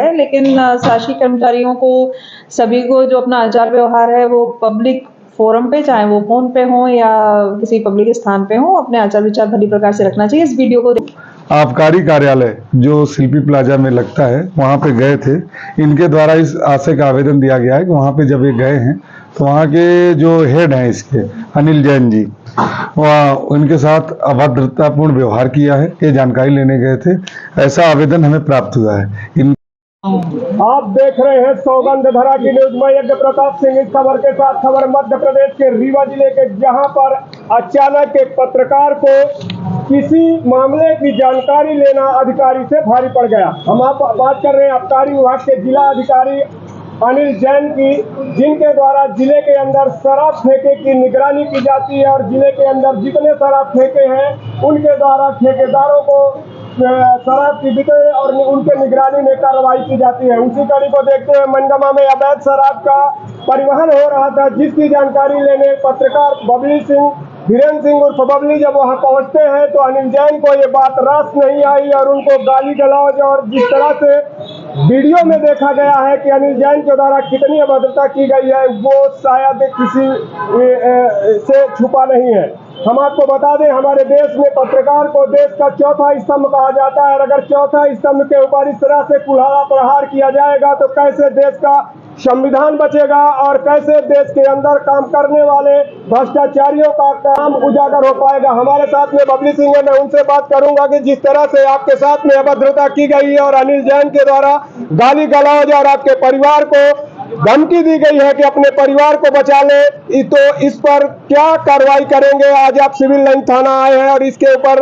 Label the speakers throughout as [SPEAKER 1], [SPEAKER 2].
[SPEAKER 1] है, लेकिन शासकीय कर्मचारियों को सभी को जो अपना आचार व्यवहार है वो पब्लिक फोरम पे, चाहे वो फोन पे हो या किसी पब्लिक स्थान पे हो, अपने आचार विचार भली प्रकार से रखना चाहिए। इस वीडियो को
[SPEAKER 2] आबकारी कार्यालय जो शिल्पी प्लाजा में लगता है वहाँ पे गए थे। इनके द्वारा इस आशय का आवेदन दिया गया है कि वहाँ पे जब ये गए हैं तो वहाँ के जो हेड हैं इसके अनिल जैन जी, वहाँ उनके साथ अभद्रतापूर्ण व्यवहार किया है, ये जानकारी लेने गए थे। ऐसा आवेदन हमें प्राप्त हुआ है।
[SPEAKER 3] आप देख रहे हैं सौगंधधरा की न्यूज में यज्ञ प्रताप सिंह। इस खबर के साथ खबर मध्य प्रदेश के रीवा जिले के, जहां पर अचानक एक पत्रकार को किसी मामले की जानकारी लेना अधिकारी से भारी पड़ गया। हम आप बात कर रहे हैं आबकारी विभाग के जिला अधिकारी अनिल जैन की, जिनके द्वारा जिले के अंदर शराब ठेके की निगरानी की जाती है और जिले के अंदर जितने शराब ठेके हैं उनके द्वारा ठेकेदारों को शराब की बिक्री और उनके निगरानी में कार्रवाई की जाती है। उसी कड़ी को देखते हुए मनगमा में अवैध शराब का परिवहन हो रहा था, जिसकी जानकारी लेने पत्रकार बबली सिंह, धीरेन्द्र सिंह उर्फ बबली जब वहां पहुंचते हैं तो अनिल जैन को ये बात रास नहीं आई और उनको गाली गलौज और जिस तरह से वीडियो में देखा गया है कि अनिल जैन के द्वारा कितनी अभद्रता की गई है वो शायद किसी से छुपा नहीं है। हम आपको बता दें, हमारे देश में पत्रकार को देश का चौथा स्तंभ कहा जाता है और अगर चौथा स्तंभ के ऊपर इस तरह से कुल्हाड़ा प्रहार किया जाएगा तो कैसे देश का संविधान बचेगा और कैसे देश के अंदर काम करने वाले भ्रष्टाचारियों का काम उजागर हो पाएगा। हमारे साथ में बबली सिंह है, मैं उनसे बात करूंगा कि जिस तरह से आपके साथ में अभद्रता की गई है और अनिल जैन के द्वारा गाली गलौज और आपके परिवार को धमकी दी गई है कि अपने परिवार को बचा ले, तो इस पर क्या कार्रवाई करेंगे? आज आप सिविल लाइन थाना आए हैं और इसके ऊपर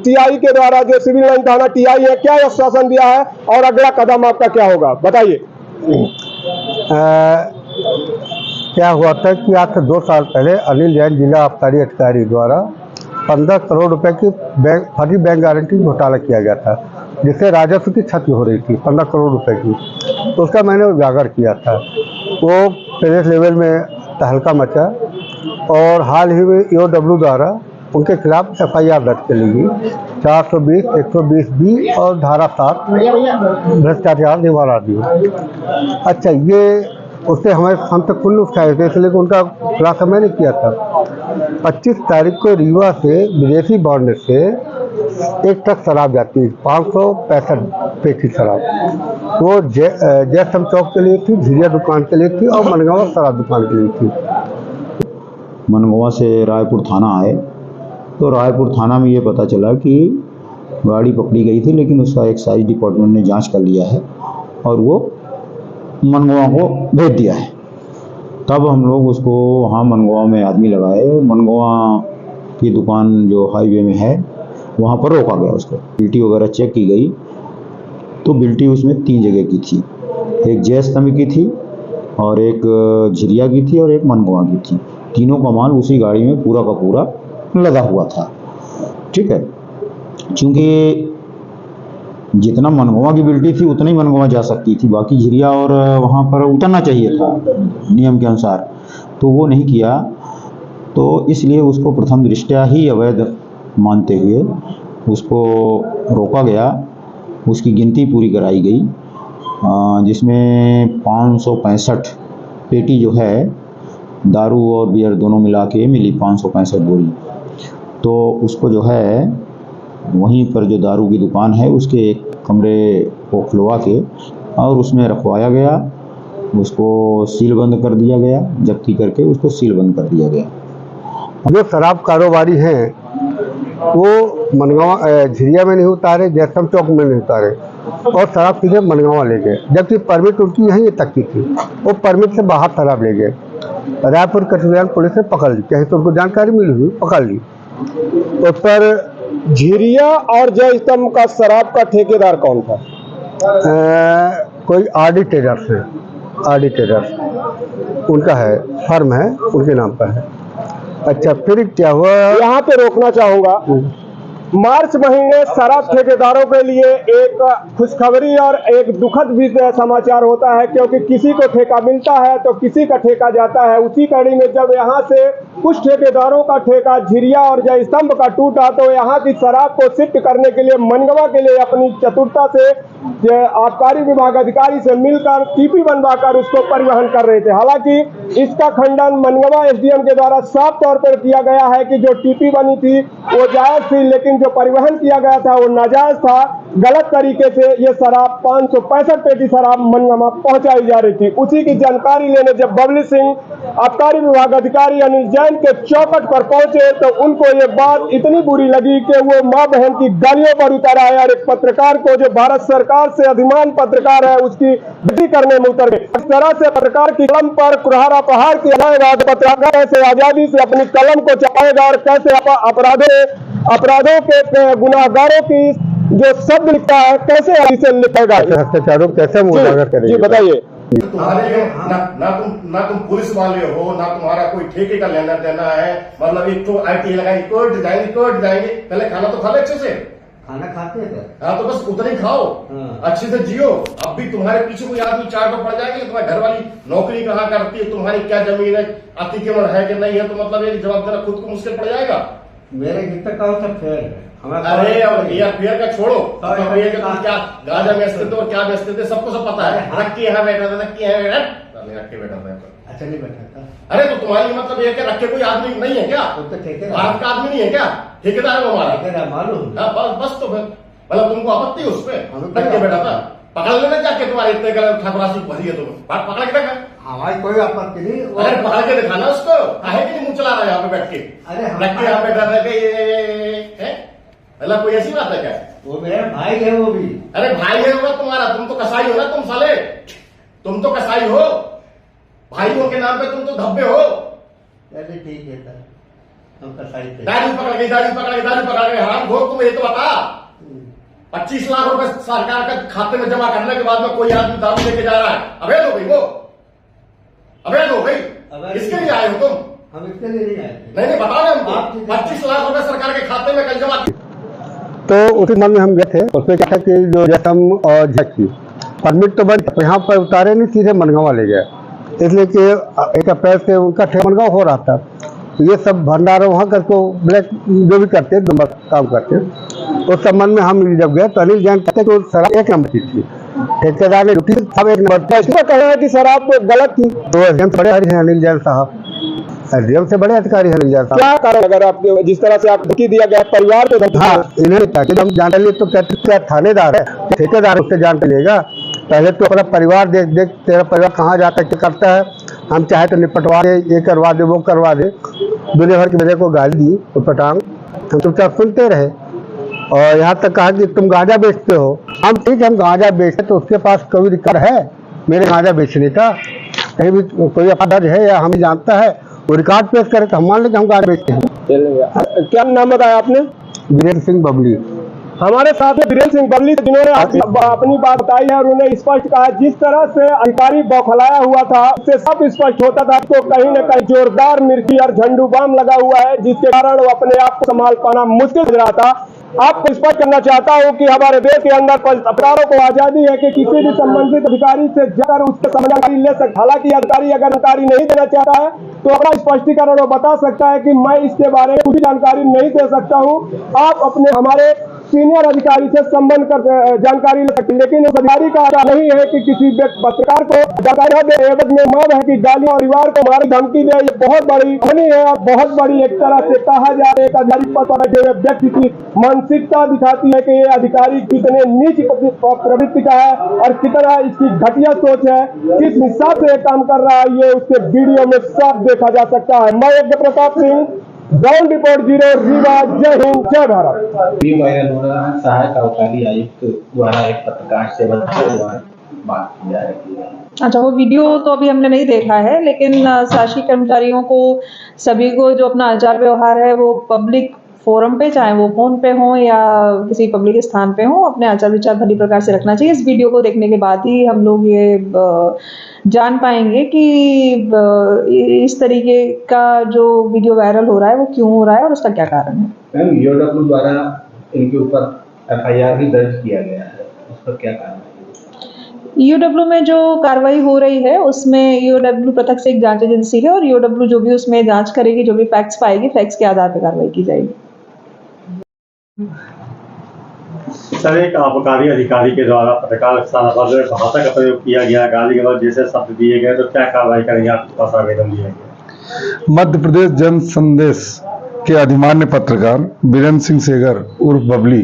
[SPEAKER 3] टीआई के द्वारा जो सिविल लाइन थाना टीआई है क्या आश्वासन दिया है और अगला कदम आपका क्या होगा, बताइए।
[SPEAKER 4] क्या हुआ था कि आज से 2 साल पहले अनिल जैन जिला आबकारी अधिकारी द्वारा 15 करोड़ रुपए की फर्जी बैंक गारंटी घोटाला किया गया था, जिससे राजस्व की क्षति हो रही थी 15 करोड़ रुपए की। तो उसका मैंने उजागर किया था। वो प्रदेश लेवल में तहलका मचा और हाल ही में ईओडब्ल्यू द्वारा उनके खिलाफ FIR दर्ज कर ली गई 420, 120B और धारा 7 भ्रष्टाचार निवारण अधिनियम। अच्छा, ये उससे हम तक खुल उठाए थे, इसलिए उनका खुलासा मैंने किया था। 25 तारीख को रीवा से विदेशी बॉन्ड से एक ट्रक शराब जाती है, 565 रुपये की शराब। वो जयस्तंभ चौक के लिए थी, झिरिया दुकान के लिए थी और मनगांव शराब दुकान के लिए थी।
[SPEAKER 5] मनगांव से रायपुर थाना आए तो रायपुर थाना में ये पता चला कि गाड़ी पकड़ी गई थी, लेकिन उसका एक्साइज डिपार्टमेंट ने जांच कर लिया है और वो मनगांव को भेज दिया है। तब हम लोग उसको वहाँ मनगांव में आदमी लगाए, मनगांव की दुकान जो हाईवे में है वहाँ पर रोका गया। उसको बिल्टी वगैरह चेक की गई तो बिल्टी उसमें 3 जगह की थी, एक जयस्तंभ की थी और एक झिरिया की थी और एक मनगांव की थी। तीनों का माल उसी गाड़ी में पूरा का पूरा लगा हुआ था। ठीक है, क्योंकि जितना मनगांव की बिल्टी थी उतना ही मनगांव जा सकती थी, बाकी झिरिया और वहाँ पर उतरना चाहिए था नियम के अनुसार, तो वो नहीं किया। तो इसलिए उसको प्रथम दृष्टया ही अवैध मानते हुए उसको रोका गया। उसकी गिनती पूरी कराई गई, जिसमें 565 पेटी जो है दारू और बियर दोनों मिला के मिली, 565 बोरी। तो उसको जो है वहीं पर जो दारू की दुकान है उसके एक कमरे को खुलवा के और उसमें रखवाया गया। उसको सील बंद कर दिया गया, जब्ती करके उसको सील बंद कर दिया गया।
[SPEAKER 4] जो शराब कारोबारी हैं वो मनगांव झिरिया में नहीं उतारे, जयस्तंभ चौक में नहीं उतारे और शराब सीधे मनगांव ले गए, जबकि परमिट उनकी यहीं तक की थी। वो परमिट से बाहर शराब ले गए। रायपुर कटिहार पुलिस ने पकड़ ली, कहीं तो उनको जानकारी मिली हुई, पकड़ ली।
[SPEAKER 3] उस पर झिरिया और जयस्तंभ का शराब का ठेकेदार कौन था?
[SPEAKER 4] कोई आरडी ट्रेडर्स है, आरडी ट्रेडर्स उनका है, फर्म है, उनके नाम पर है। अच्छा, फिर क्या हुआ?
[SPEAKER 3] यहाँ पे रोकना चाहूँगा मार्च महीने शराब ठेकेदारों के लिए एक खुशखबरी और एक दुखद भी समाचार होता है, क्योंकि किसी को ठेका मिलता है तो किसी का ठेका जाता है। उसी कड़ी में जब यहाँ से कुछ ठेकेदारों का ठेका झिरिया और जय स्तंभ का टूटा, तो यहाँ की शराब को शिफ्ट करने के लिए मनगवा के लिए अपनी चतुरता से आबकारी विभाग अधिकारी से मिलकर टीपी बनवाकर उसको परिवहन कर रहे थे। हालांकि इसका खंडन मनगवा एसडीएम के द्वारा साफ तौर पर किया गया है कि जो टीपी बनी थी वो जायज थी, लेकिन जो परिवहन किया गया था वो नाजायज था। गलत तरीके से ये शराब 565 पेटी शराब मनगवा पहुंचाई जा रही थी। उसी की जानकारी लेने जब बबली सिंह आबकारी विभाग अधिकारी अनिल जैन के चौखट पर पहुंचे तो उनको ये बात इतनी बुरी लगी कि वो मां बहन की गालियों पर उतर आए और एक पत्रकार को, जो भारत सरकार से अधिमान पत्रकार है, उसकी बेटी करने में उतर गए। इस तरह से पत्रकार की कलम पर कुरहारा प्रहार किया जाएगा तो पत्रकार कैसे आजादी से अपनी कलम को चलाएगा और कैसे अपराधों के गुनाहगारों की जो शब्द लिखता है कैसे इसे लिखेगा,
[SPEAKER 4] भ्रष्टाचारों कैसे उजागर करेंगे?
[SPEAKER 3] जी बताइए।
[SPEAKER 6] तुम्हारे ना तुम पुलिस वाले हो, ना तुम्हारा कोई ठेके का लेना देना है। मतलब एक तो आईटी लगाएंगे, कोर्ट जाएंगे। पहले खाना तो खा ले अच्छे से।
[SPEAKER 7] खाना खाते हैं
[SPEAKER 6] हाँ तो बस उतना ही खाओ, अच्छे से जियो। अब भी तुम्हारे पीछे कोई आदमी चार पर पड़ जाएंगे, तुम्हारे घर वाली नौकरी कहाँ करती है, तुम्हारी क्या जमीन है, अतिक्रमण है कि नहीं है, तो मतलब एक जवाब देना खुद को मुश्किल पड़ जाएगा।
[SPEAKER 7] मेरे घर तक कौन सा फेयर है?
[SPEAKER 6] अरे अब ये फेयर का छोड़ो, तुम क्या गांजा बेचते थे और क्या बेचते थे सबको सब पता है। रक्की है बैठा था, रक्की है बैठा था।
[SPEAKER 7] अच्छा नहीं बैठा था?
[SPEAKER 6] अरे तो तुम्हारी मतलब ये क्या रखे कोई आदमी नहीं है क्या?
[SPEAKER 7] तो ठेकेदार
[SPEAKER 6] भारत का आदमी नहीं है क्या? ठेकेदार है वो हमारा।
[SPEAKER 7] ठेकेदार मालूम।
[SPEAKER 6] बस तो मतलब तुमको आपत्ति उस पे रख के बैठा था। पकड़ लेना जाके, तुम्हारे इतने ठाकुरासी भरी है तुम्हें, भर के देखा।
[SPEAKER 7] हमारी कोई आपत्ति नहीं।
[SPEAKER 6] अरे पकड़ के दिखाना उसको, काहे कि मुंह चला रहा है यहाँ पे बैठ के।
[SPEAKER 7] अरे
[SPEAKER 6] रख के यहाँ बैठा था, मतलब कोई ऐसी बात है क्या?
[SPEAKER 7] वो मेरा भाई है वो भी।
[SPEAKER 6] अरे भाई है होगा तुम्हारा, तुम तो कसाई हो ना तुम साले, तुम तो कसाई हो। भाइयों के नाम पे तुम तो धब्बे हो।
[SPEAKER 7] चलिए ठीक है सर, हम कसाई थे।
[SPEAKER 6] दाढ़ी पकड़ के हराम घोर, तुम ये तो बता 25 लाख रुपए सरकार के खाते में जमा करने के बाद में कोई आदमी दारू लेके जा रहा है, अवैध हो गई वो, अवैध हो गई। इसके लिए आए हो तुम?
[SPEAKER 7] हम इसके लिए नहीं आए।
[SPEAKER 6] नहीं बता रहे हमको 25 लाख रुपए सरकार के खाते में कल जमा।
[SPEAKER 4] तो उसी मन में हम गए थे। उसमें क्या था कि जो जसम और झक्की परमिट तो बन यहाँ पर उतारे नहीं, सीधे मनगांव ले गए, इसलिए कि 1 अप्रैल से उनका मनगांव हो रहा था। ये सब भंडारा वहाँ करके ब्लैक जो भी करते काम करते, उस संबंध में हम जब गए तो अनिल जैन कहते कि शराब 1 नंबर की थी, ठेकेदार ने सब 1 नंबर था। इसका कहना है कि शराब गलत थी। तो एसडीएम से बड़े हैं अनिल जैन साहब, एसडीएम से बड़े अधिकारी हैं अनिल जैन साहब।
[SPEAKER 3] क्या कारण अगर आपके जिस तरह से आप धमकी दिया गया परिवार को?
[SPEAKER 4] हाँ, इन्हें हम जान लिए तो कहते क्या थानेदार है, ठेकेदार उससे जान लेगा। पहले तो अपना परिवार देख तेरा परिवार कहाँ जाता है, क्या करता है। हम चाहे तो निपटवा दे, ये करवा दे, वो करवा दे। दुनिया भर की वजह को गाली दी पटांग, हम चुपचाप सुनते रहे। और यहाँ तक कहा कि तुम गांजा बेचते हो। हम ठीक है, हम गांजा बेचते तो उसके पास कोई रिकॉर्ड है मेरे गांजा बेचने का? कहीं भी कोई अपराध है या हमें जानता है? वो रिकॉर्ड पेश करे तो हम मान लें कि हम गांजा बेचते हैं।
[SPEAKER 3] क्या नाम बताया आपने?
[SPEAKER 4] वीरेंद्र सिंह बबली।
[SPEAKER 3] हमारे साथ में वीरेंद्र सिंह बबली, जिन्होंने अपनी बात बताई है और उन्हें स्पष्ट कहा जिस तरह से अधिकारी बौखलाया हुआ था उससे सब स्पष्ट होता था तो कहीं न कहीं जोरदार मिर्ची और झंडू बाम लगा हुआ है, जिसके कारण वो अपने आप को संभाल पाना मुश्किल लग रहा था। आपको स्पष्ट करना चाहता हूं कि हमारे देश के अंदर पत्रकारों को आजादी है कि किसी भी संबंधित अधिकारी से जाकर उससे जानकारी ले सकते। हालांकि अधिकारी अगर जानकारी नहीं देना चाहता है तो अपना स्पष्टीकरण वो बता सकता है कि मैं इसके बारे में कुछ जानकारी नहीं दे सकता हूं। आप अपने हमारे सीनियर अधिकारी से संबंध कर जानकारी ले सकते, लेकिन उस अधिकारी का आधार नहीं है कि किसी पत्रकार को जानकारी दे। एवज में मां बहन की गाली और परिवार को मारी धमकी दे, ये बहुत बड़ी हानि है और बहुत बड़ी एक तरह से कहा जा रहा है एक अधिकारी पद पर बैठे हुए व्यक्ति की मानसिकता दिखाती है कि ये अधिकारी कितने नीच प्रवृत्ति का है और कितना इसकी घटिया सोच है, किस हिसाब से काम कर रहा है, ये उसके वीडियो में साफ देखा जा सकता है। मैं यज्ञ प्रताप सिंह, ग्राउंड रिपोर्ट 0 रीवा। जय हिंद, जय भारत।
[SPEAKER 8] भी वायरल हो रहा है, सहायक आबकारी आयुक्त द्वारा एक पत्रकार से बात की जा रही है।
[SPEAKER 1] अच्छा, वो वीडियो तो अभी हमने नहीं देखा है, लेकिन शासकीय कर्मचारियों को सभी को जो अपना आचार व्यवहार है वो पब्लिक फोरम पे, चाहे वो फोन पे हो या किसी पब्लिक स्थान पे हो, अपने आचार विचार भली प्रकार से रखना चाहिए। इस वीडियो को देखने के बाद ही हम लोग ये जान पाएंगे कि इस तरीके का जो वीडियो वायरल हो रहा है वो क्यों हो रहा है और उसका क्या कारण है।
[SPEAKER 8] मैम, ईओडब्ल्यू द्वारा इनके ऊपर FIR भी दर्ज किया गया है, उस पर क्या कार्रवाई?
[SPEAKER 1] ईओडब्ल्यू में जो कार्रवाई हो रही है उसमें ईओडब्ल्यू पृथक से एक जांच एजेंसी है और ईओडब्ल्यू जो भी उसमें जांच करेगी, जो भी फैक्ट्स पाएगी, फैक्ट्स के आधार पर कार्रवाई की जाएगी।
[SPEAKER 3] सर, एक आबकारी अधिकारी के द्वारा पत्रकार स्थानापन्न में भाषा का प्रयोग किया गया, गाली गलौज जैसे शब्द दिए गए, तो क्या कार्रवाई करेंगे? आपके पास आवेदन दिया गया।
[SPEAKER 2] मध्य प्रदेश जन संदेश के अधिमान्य पत्रकार बीरेंद्र सिंह सेगर उर्फ बबली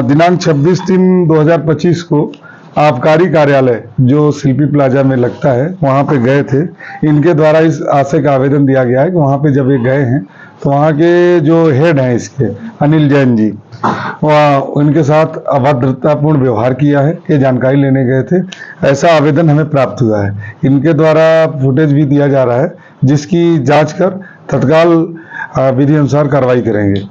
[SPEAKER 2] दिनांक 26/3/2025 को आबकारी कार्यालय जो शिल्पी प्लाजा में लगता है वहाँ पे गए थे। इनके द्वारा इस आशय का आवेदन दिया गया है कि वहाँ पे जब ये गए हैं तो वहाँ के जो हेड हैं इसके अनिल जैन जी, वहाँ उनके साथ अभद्रतापूर्ण व्यवहार किया है, ये जानकारी लेने गए थे। ऐसा आवेदन हमें प्राप्त हुआ है। इनके द्वारा फुटेज भी दिया जा रहा है जिसकी जांच कर तत्काल विधि अनुसार कार्रवाई करेंगे।